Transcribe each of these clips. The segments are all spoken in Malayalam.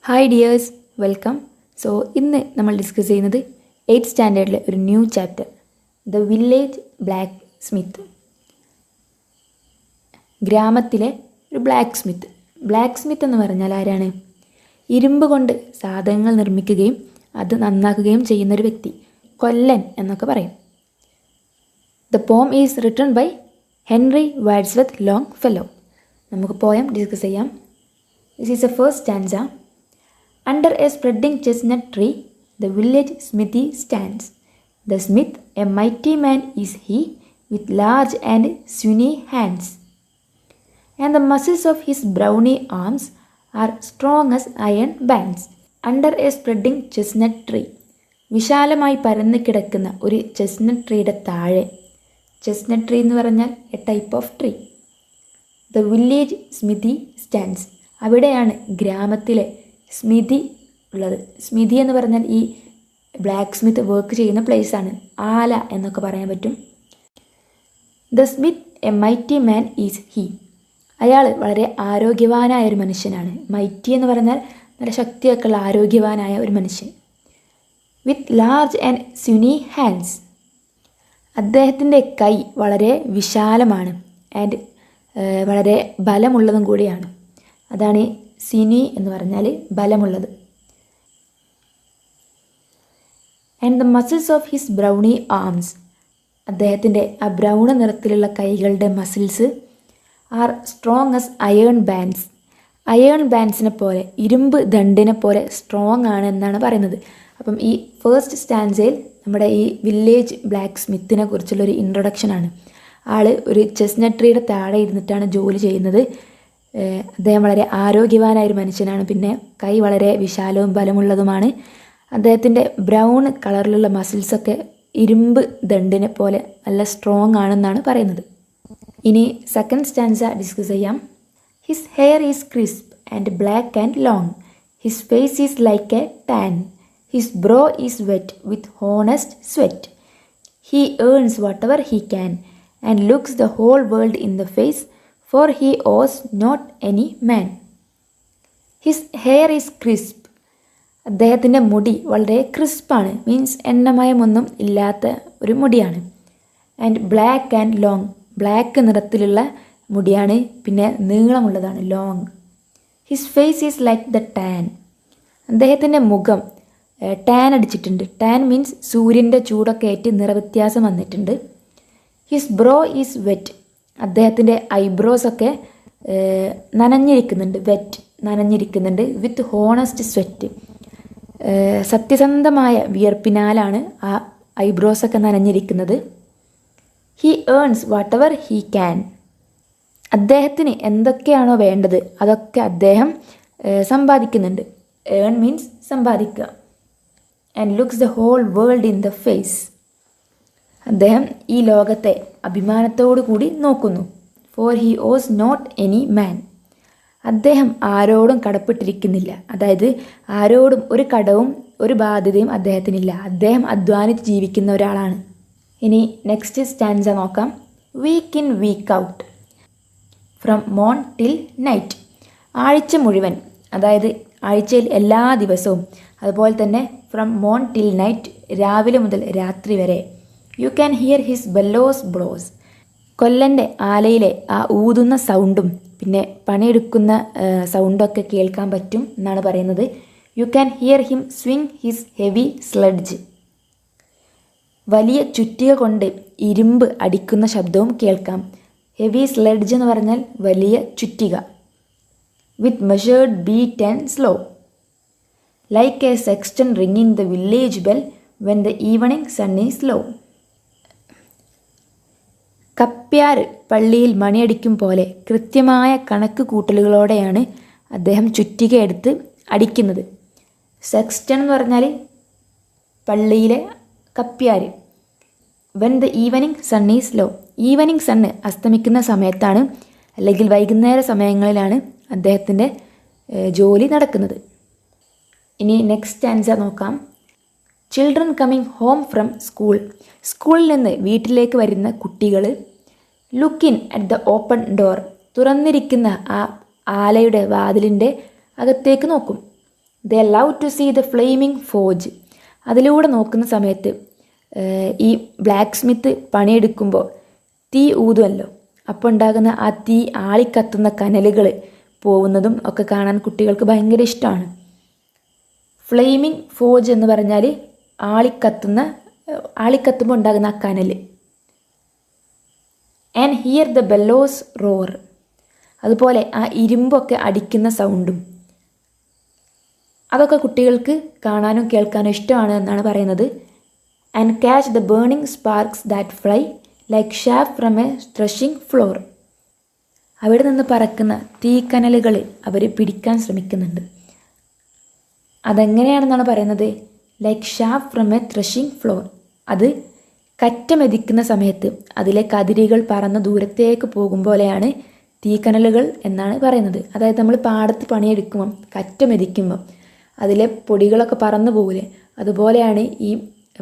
Hi dears, welcome. ഇന്ന് നമ്മൾ ഡിസ്കസ് ചെയ്യുന്നത് 8th സ്റ്റാൻഡേർഡിലെ ഒരു new chapter, the village black Smith. ഗ്രാമത്തിലെ ഒരു ബ്ലാക്ക് സ്മിത്ത്. ബ്ലാക്ക് സ്മിത്ത് എന്ന് പറഞ്ഞാൽ ആരാണ്? ഇരുമ്പ് കൊണ്ട് സാധനങ്ങൾ നിർമ്മിക്കുകയും അത് നന്നാക്കുകയും ചെയ്യുന്നൊരു വ്യക്തി, കൊല്ലൻ എന്നൊക്കെ പറയും. The poem is written by Henry Wadsworth Longfellow. നമുക്ക് പോയം ഡിസ്കസ് ചെയ്യാം. This is a first stanza. Under a spreading chestnut tree, the village smithy stands. The smith, a mighty man is he, with large and sinewy hands. And the muscles of his brawny arms are strong as iron bands. Under a spreading chestnut tree. വിശാലമായി പരന്നു കിടക്കുന്ന ഒരു ചെസ്നട്ട് ട്രീയുടെ താഴെ. ചെസ്നട്ട് ട്രീ എന്ന് പറഞ്ഞാൽ A type of tree. The village Smithi stands. അവിടെയാണ് ഗ്രാമത്തിലെ സ്മിതി ഉള്ളത്. സ്മിതി എന്ന് പറഞ്ഞാൽ ഈ ബ്ലാക്ക് സ്മിത്ത് വർക്ക് ചെയ്യുന്ന പ്ലേസാണ്. ആല എന്നൊക്കെ പറയാൻ പറ്റും. The Smith A mighty man is he. അയാൾ വളരെ ആരോഗ്യവാനായ ഒരു മനുഷ്യനാണ്. മൈറ്റി എന്ന് പറഞ്ഞാൽ നല്ല ശക്തിയൊക്കെ ഉള്ള ആരോഗ്യവാനായ ഒരു മനുഷ്യൻ. With large and sinewy hands. അദ്ദേഹത്തിൻ്റെ കൈ വളരെ വിശാലമാണ്. ആൻഡ് വളരെ ബലമുള്ളതും കൂടിയാണ്. അതാണ് സിനി എന്ന് പറഞ്ഞാൽ ബലമുള്ളത്. And the muscles of his brawny arms. അദ്ദേഹത്തിൻ്റെ ആ ബ്രൗൺ നിറത്തിലുള്ള കൈകളുടെ muscles are strong as iron bands. Iron ബാൻഡ്സിനെ പോലെ, ഇരുമ്പ് ദണ്ടിനെ പോലെ സ്ട്രോങ് ആണ് എന്നാണ് പറയുന്നത്. അപ്പം ഈ ഫസ്റ്റ് സ്റ്റാൻസയിൽ നമ്മുടെ ഈ വില്ലേജ് ബ്ലാക്ക് സ്മിത്തിനെ കുറിച്ചുള്ളൊരു ഇൻട്രൊഡക്ഷനാണ്. ആൾ ഒരു ചെസ്നട്ട് ട്രീയുടെ താഴെ ഇരുന്നിട്ടാണ് ജോലി ചെയ്യുന്നത്. അദ്ദേഹം വളരെ ആരോഗ്യവാനായ ഒരു മനുഷ്യനാണ്. പിന്നെ കൈ വളരെ വിശാലവും ബലമുള്ളതുമാണ്. അദ്ദേഹത്തിൻ്റെ ബ്രൗൺ കളറിലുള്ള മസിൽസൊക്കെ ഇരുമ്പ് ദണ്ടിനെ പോലെ നല്ല സ്ട്രോങ് ആണെന്നാണ് പറയുന്നത്. ഇനി സെക്കൻഡ് സ്റ്റാൻസ ഡിസ്കസ് ചെയ്യാം. His hair is crisp and black and long. His face is like a tan. His brow is wet with honest sweat. He earns whatever he can and looks the whole world in the face. For he owes not any man. His hair is crisp. അദ്ദേഹത്തിൻ്റെ മുടി വളരെ ക്രിസ്പാണ്. മീൻസ് എണ്ണമയമൊന്നും ഇല്ലാത്ത ഒരു മുടിയാണ്. And black and long. Black നിറത്തിലുള്ള മുടിയാണ്. പിന്നെ നീളമുള്ളതാണ്, long. His face is like the tan. അദ്ദേഹത്തിൻ്റെ മുഖം ടാൻ അടിച്ചിട്ടുണ്ട്. ടാൻ മീൻസ് സൂര്യൻ്റെ ചൂടൊക്കെ ഏറ്റ് നിറവ്യത്യാസം വന്നിട്ടുണ്ട്. His brow is wet. അദ്ദേഹത്തിൻ്റെ ഐബ്രോസൊക്കെ നനഞ്ഞിരിക്കുന്നുണ്ട്. വെറ്റ്, നനഞ്ഞിരിക്കുന്നുണ്ട്. With honest sweat. സത്യസന്ധമായ വിയർപ്പിനാലാണ് ആ ഐബ്രോസൊക്കെ നനഞ്ഞിരിക്കുന്നത്. He earns whatever he can. അദ്ദേഹത്തിന് എന്തൊക്കെയാണോ വേണ്ടത് അതൊക്കെ അദ്ദേഹം സമ്പാദിക്കുന്നുണ്ട്. ഏൺ മീൻസ് സമ്പാദിക്കുക. And looks the whole world in the face. അദ്ദേഹം ഈ ലോകത്തെ അഭിമാനത്തോടു കൂടി നോക്കുന്നു. For he owes not any man. അദ്ദേഹം ആരോടും കടപ്പെട്ടിരിക്കുന്നില്ല. അതായത് ആരോടും ഒരു കടവും ഒരു ബാധ്യതയും അദ്ദേഹത്തിനില്ല. അദ്ദേഹം അധ്വാനിച്ച് ജീവിക്കുന്ന ഒരാളാണ്. ഇനി നെക്സ്റ്റ് സ്റ്റാൻസ നോക്കാം. Week in week out, from മോൺ ടിൽ നൈറ്റ്. ആഴ്ച മുഴുവൻ, അതായത് ആഴ്ചയിൽ എല്ലാ ദിവസവും. അതുപോലെ തന്നെ ഫ്രം മോൺ ടിൽ നൈറ്റ്, രാവിലെ മുതൽ രാത്രി വരെ. You can hear his bellows blows. കൊല്ലൻ്റെ ആലയിലെ ആ ഊതുന്ന സൗണ്ടും പിന്നെ പണിയെടുക്കുന്ന സൗണ്ടൊക്കെ കേൾക്കാൻ പറ്റും എന്നാണ് പറയുന്നത്. U can here him swing his heavy sledge. വലിയ ചുറ്റിക കൊണ്ട് ഇരുമ്പ് അടിക്കുന്ന ശബ്ദവും കേൾക്കാം. ഹെവി സ്ലെഡ്ജ് എന്ന് പറഞ്ഞാൽ വലിയ ചുറ്റിക. With measured beat and slow, like a sexton റിങ്ങിങ് the village bell when the evening sun is low. കപ്പ്യാർ പള്ളിയിൽ മണിയടിക്കും പോലെ കൃത്യമായ കണക്ക് കൂട്ടലുകളോടെയാണ് അദ്ദേഹം ചുറ്റിക എടുത്ത് അടിക്കുന്നത്. സെക്സ്റ്റൺ എന്ന് പറഞ്ഞാൽ പള്ളിയിലെ കപ്പ്യാർ. When the evening sun is low. Evening sun അസ്തമിക്കുന്ന സമയത്താണ്, അല്ലെങ്കിൽ വൈകുന്നേര സമയങ്ങളിലാണ് അദ്ദേഹത്തിൻ്റെ ജോലി നടക്കുന്നത്. ഇനി നെക്സ്റ്റ് സ്റ്റാൻസ നോക്കാം. Children coming home from school. സ്കൂളിൽ നിന്ന് വീട്ടിലേക്ക് വരുന്ന കുട്ടികൾ. Look in at the open door. തുറന്നിരിക്കുന്ന ആ ആലയുടെ വാതിലിൻ്റെ അകത്തേക്ക് നോക്കും. They love to see the flaming forge. അതിലൂടെ നോക്കുന്ന സമയത്ത് ഈ ബ്ലാക്ക് സ്മിത്ത് പണിയെടുക്കുമ്പോൾ തീ ഊതുമല്ലോ, അപ്പോൾ ഉണ്ടാകുന്ന ആ തീ ആളിക്കത്തുന്ന കനലുകൾ പോകുന്നതും ഒക്കെ കാണാൻ കുട്ടികൾക്ക് ഭയങ്കര ഇഷ്ടമാണ്. ഫ്ലെയിമിംഗ് ഫോജ് എന്ന് പറഞ്ഞാൽ ആളിക്കത്തുമ്പോൾ ഉണ്ടാകുന്ന ആ കനൽ. And here the bellows roar, അതുപോലെ ആ ഇരുമ്പൊക്കെ അടിക്കുന്ന സൗണ്ടും അതൊക്കെ കുട്ടികൾക്ക് കാണാനും കേൾക്കാനും ഇഷ്ടമാണ് എന്നാണ് പറയുന്നത്. And catch the burning Sparks that fly like ഷാഫ് from A threshing floor. അവിടെ നിന്ന് പറക്കുന്ന തീക്കനലുകൾ അവർ പിടിക്കാൻ ശ്രമിക്കുന്നുണ്ട്. അതെങ്ങനെയാണെന്നാണ് പറയുന്നത്, like ഷാഫ് from A threshing floor. അത് കറ്റമെതിക്കുന്ന സമയത്ത് അതിലെ കതിരുകൾ പറന്ന് ദൂരത്തേക്ക് പോകും പോലെയാണ് തീക്കനലുകൾ എന്നാണ് പറയുന്നത്. അതായത് നമ്മൾ പാടത്ത് പണിയെടുക്കുമ്പം കറ്റമെതിക്കുമ്പം അതിലെ പൊടികളൊക്കെ പറന്നു പോകില്ലേ, അതുപോലെയാണ് ഈ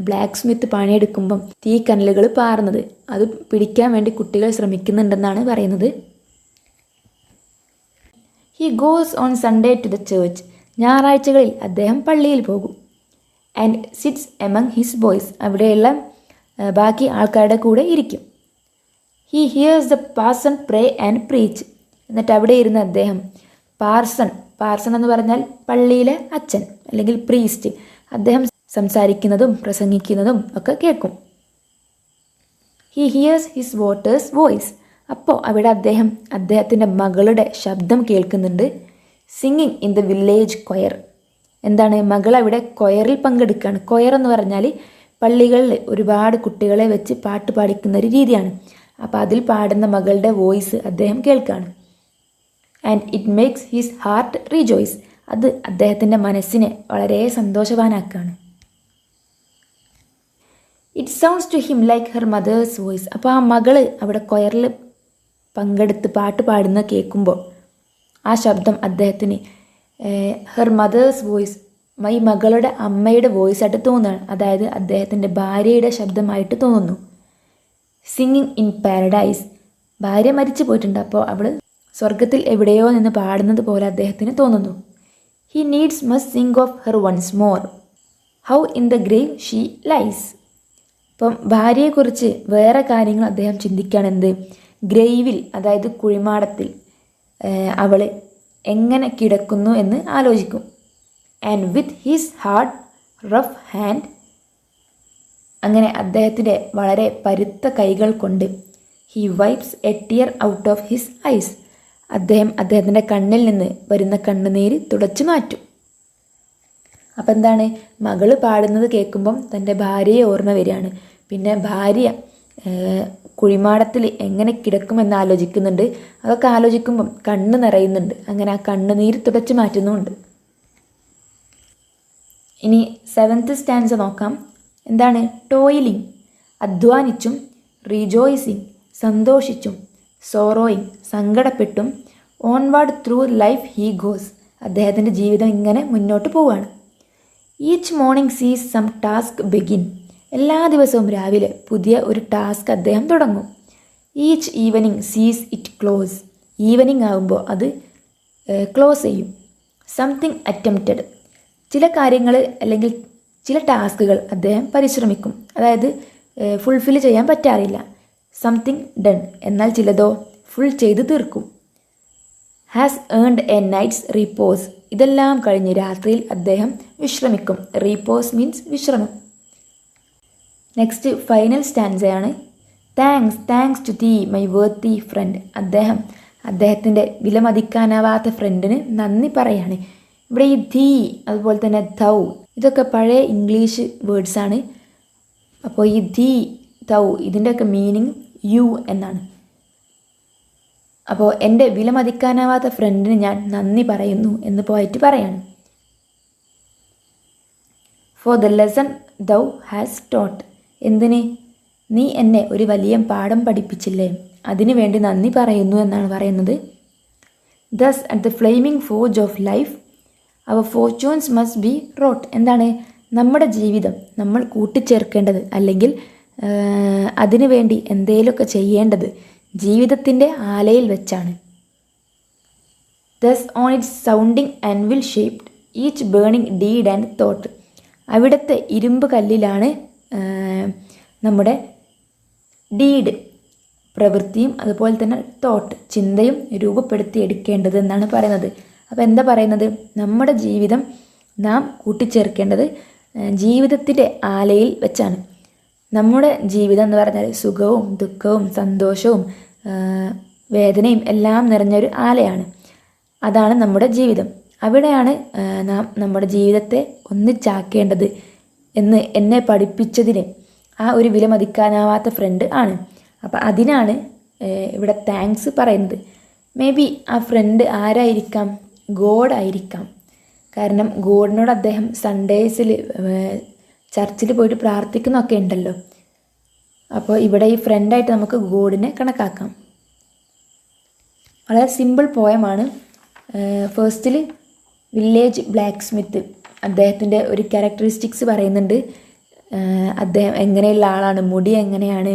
ബ്ലാക്ക് സ്മിത്ത് പണിയെടുക്കുമ്പം തീക്കനലുകൾ പാറുന്നത്. അത് പിടിക്കാൻ വേണ്ടി കുട്ടികൾ ശ്രമിക്കുന്നുണ്ടെന്നാണ് പറയുന്നത്. He goes on Sunday to the church. ഞായറാഴ്ചകളിൽ അദ്ദേഹം പള്ളിയിൽ പോകും. And sits among his boys. അവിടെയുള്ള ബാക്കി ആൾക്കാരുടെ കൂടെ ഇരിക്കും. He hears the parson pray and preach. എന്നിട്ട് അവിടെ ഇരുന്ന് അദ്ദേഹം പാർസൺ എന്ന് പറഞ്ഞാൽ പള്ളിയിലെ അച്ഛൻ അല്ലെങ്കിൽ പ്രീസ്റ്റ്, അദ്ദേഹം സംസാരിക്കുന്നതും പ്രസംഗിക്കുന്നതും ഒക്കെ കേൾക്കും. He hears his daughter's voice. അപ്പോൾ അവിടെ അദ്ദേഹത്തിൻ്റെ മകളുടെ ശബ്ദം കേൾക്കുന്നുണ്ട്. Singing in the village choir. എന്താണ്, മകൾ അവിടെ കൊയറിൽ പങ്കെടുക്കുകയാണ്. കൊയർ എന്ന് പറഞ്ഞാൽ പള്ളികളിൽ ഒരുപാട് കുട്ടികളെ വെച്ച് പാട്ട് പാടിക്കുന്ന ഒരു രീതിയാണ്. അപ്പോൾ അതിൽ പാടുന്ന മകളുടെ വോയിസ് അദ്ദേഹം കേൾക്കുകയാണ്. And it makes his heart rejoice. അത് അദ്ദേഹത്തിൻ്റെ മനസ്സിനെ വളരെ സന്തോഷവാനാക്കുകയാണ്. It sounds to him like her mother's voice. അപ്പോൾ ആ മകൾ അവിടെ കൊയറിൽ പങ്കെടുത്ത് പാട്ട് പാടുന്നത് കേൾക്കുമ്പോൾ ആ ശബ്ദം അദ്ദേഹത്തിന് ഹെർ മദേഴ്സ് വോയിസ്, ഈ മകളുടെ അമ്മയുടെ വോയിസ് ആയിട്ട് തോന്നുകയാണ്. അതായത് അദ്ദേഹത്തിൻ്റെ ഭാര്യയുടെ ശബ്ദമായിട്ട് തോന്നുന്നു. Singing in paradise. ഭാര്യ മരിച്ചു പോയിട്ടുണ്ട്, അപ്പോൾ അവൾ സ്വർഗത്തിൽ എവിടെയോ നിന്ന് പാടുന്നത് പോലെ അദ്ദേഹത്തിന് തോന്നുന്നു. He needs must sing of her once more how in the grave she lies. അപ്പം ഭാര്യയെക്കുറിച്ച് വേറെ കാര്യങ്ങൾ അദ്ദേഹം ചിന്തിക്കുകയാണ്. എന്ത്, ഗ്രേവിൽ, അതായത് കുഴിമാടത്തിൽ അവൾ എങ്ങനെ കിടക്കുന്നു എന്ന് ആലോചിക്കും. And with his hard rough hand, അങ്ങനെ അദ്ദേഹത്തിൻ്റെ വളരെ പരുത്ത കൈകൾ കൊണ്ട് he wipes A tear out of his eyes, അദ്ദേഹത്തിൻ്റെ കണ്ണിൽ നിന്ന് വരുന്ന കണ്ണുനീര് തുടച്ചു മാറ്റും. അപ്പം എന്താണ്, മകള് പാടുന്നത് കേൾക്കുമ്പം തൻ്റെ ഭാര്യയെ ഓർമ്മ വരികയാണ്. പിന്നെ ഭാര്യ കുഴിമാടത്തിൽ എങ്ങനെ കിടക്കുമെന്ന് ആലോചിക്കുന്നുണ്ട്. അതൊക്കെ ആലോചിക്കുമ്പം കണ്ണ് നിറയുന്നുണ്ട്. അങ്ങനെ ആ കണ്ണുനീര് തുടച്ചു മാറ്റുന്നുമുണ്ട്. ഇനി 7th സ്റ്റാൻസ നോക്കാം. എന്താണ്, ടോയിലിംഗ്, അധ്വാനിച്ചും, റിജോയ്സിങ്, സന്തോഷിച്ചും, സോറോയിങ്, സങ്കടപ്പെട്ടും, onward through life he goes, അദ്ദേഹത്തിൻ്റെ ജീവിതം ഇങ്ങനെ മുന്നോട്ട് പോവുകയാണ്. Each morning sees some task begin, എല്ലാ ദിവസവും രാവിലെ പുതിയ ഒരു ടാസ്ക് അദ്ദേഹം തുടങ്ങും. Each evening sees it close, evening ആകുമ്പോൾ അത് ക്ലോസ് ചെയ്യും. സംതിങ് അറ്റംപ്റ്റഡ്, ചില കാര്യങ്ങൾ അല്ലെങ്കിൽ ചില ടാസ്കുകൾ അദ്ദേഹം പരിശ്രമിക്കും, അതായത് ഫുൾഫിൽ ചെയ്യാൻ പറ്റാറില്ല. സംതിങ് ഡൺ, എന്നാൽ ചിലതോ ഫുൾ ചെയ്ത് തീർക്കും. Has earned a night's repose, ഇതെല്ലാം കഴിഞ്ഞ് രാത്രിയിൽ അദ്ദേഹം വിശ്രമിക്കും. റീപോസ് മീൻസ് വിശ്രമം. നെക്സ്റ്റ് ഫൈനൽ സ്റ്റാൻസയാണ്. Thanks to thee my worthy friend, അദ്ദേഹത്തിൻ്റെ വിലമതിക്കാനാവാത്ത ഫ്രണ്ടിന് നന്ദി പറയാണ്. ഇവിടെ ഈ ധീ, അതുപോലെ തന്നെ ധൗ, ഇതൊക്കെ പഴയ ഇംഗ്ലീഷ് വേർഡ്സാണ്. അപ്പോൾ ഈ ധീ, ധൗ, ഇതിൻ്റെയൊക്കെ മീനിങ് യു എന്നാണ്. അപ്പോൾ എൻ്റെ വിലമതിക്കാനാവാത്ത ഫ്രണ്ടിന് ഞാൻ നന്ദി പറയുന്നു എന്ന് പോയിട്ട് പറയാണ്. For the lesson thou has taught, എന്തിന്, നീ എന്നെ ഒരു വലിയ പാഠം പഠിപ്പിച്ചില്ലേ, അതിനു വേണ്ടി നന്ദി പറയുന്നു എന്നാണ് പറയുന്നത്. Thus at the flaming forge of life our fortunes must be wrought, എന്താണ്, നമ്മുടെ ജീവിതം നമ്മൾ കൂട്ടിച്ചേർക്കേണ്ടത് അല്ലെങ്കിൽ അതിനു വേണ്ടി എന്തേലുമൊക്കെ ചെയ്യേണ്ടത് ജീവിതത്തിൻ്റെ ആലയിൽ വെച്ചാണ്. Thus on its sounding anvil shaped, each burning deed and thought. അവിടുത്തെ ഇരുമ്പ് കല്ലിലാണ് നമ്മുടെ ഡീഡ് പ്രവൃത്തിയും അതുപോലെ തന്നെ തോട്ട് ചിന്തയും രൂപപ്പെടുത്തിയെടുക്കേണ്ടത് എന്നാണ് പറയുന്നത്. അപ്പോൾ എന്താ പറയുന്നത്, നമ്മുടെ ജീവിതം നാം കൂട്ടിച്ചേർക്കേണ്ടത് ജീവിതത്തിൻ്റെ ആലയിൽ വെച്ചാണ്. നമ്മുടെ ജീവിതം എന്ന് പറഞ്ഞാൽ സുഖവും ദുഃഖവും സന്തോഷവും വേദനയും എല്ലാം നിറഞ്ഞൊരു ആലയാണ്. അതാണ് നമ്മുടെ ജീവിതം. അവിടെയാണ് നാം നമ്മുടെ ജീവിതത്തെ ഒന്നിച്ചാക്കേണ്ടത് എന്ന് എന്നെ പഠിപ്പിച്ചതിന് ആ ഒരു വിലമതിക്കാനാവാത്ത ഫ്രണ്ട് ആണ്. അപ്പം അതിനാണ് ഇവിടെ താങ്ക്സ് പറയുന്നത്. മേ ബി ആ ഫ്രണ്ട് ആരായിരിക്കാം? ഗോഡ് ആയിരിക്കാം. കാരണം ഗോഡിനോട് അദ്ദേഹം സൺഡേസിൽ ചർച്ചിൽ പോയിട്ട് പ്രാർത്ഥിക്കുന്നൊക്കെ ഉണ്ടല്ലോ. അപ്പോൾ ഇവിടെ ഈ ഫ്രണ്ടായിട്ട് നമുക്ക് ഗോഡിനെ കണക്കാക്കാം. വളരെ സിമ്പിൾ പോയമാണ്. ഫസ്റ്റിൽ വില്ലേജ് ബ്ലാക്ക് സ്മിത്ത് അദ്ദേഹത്തിൻ്റെ ഒരു ക്യാരക്ടറിസ്റ്റിക്സ് പറയുന്നുണ്ട്. അദ്ദേഹം എങ്ങനെയുള്ള ആളാണ്, മുടി എങ്ങനെയാണ്,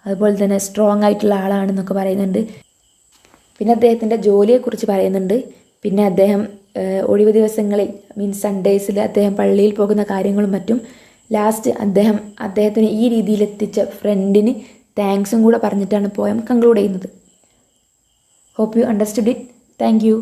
അതുപോലെ തന്നെ സ്ട്രോങ് ആയിട്ടുള്ള ആളാണെന്നൊക്കെ പറയുന്നുണ്ട്. പിന്നെ അദ്ദേഹത്തിൻ്റെ ജോലിയെക്കുറിച്ച് പറയുന്നുണ്ട്. പിന്നെ അദ്ദേഹം ഒഴിവ് ദിവസങ്ങളിൽ മീൻസ് സൺഡേസിൽ അദ്ദേഹം പള്ളിയിൽ പോകുന്ന കാര്യങ്ങളും മറ്റും. ലാസ്റ്റ് അദ്ദേഹത്തിന് ഈ രീതിയിലെത്തിച്ച ഫ്രണ്ടിന് താങ്ക്സും കൂടെ പറഞ്ഞിട്ടാണ് പോയം കൺക്ലൂഡ് ചെയ്യുന്നത്. Hope you understood it. Thank U.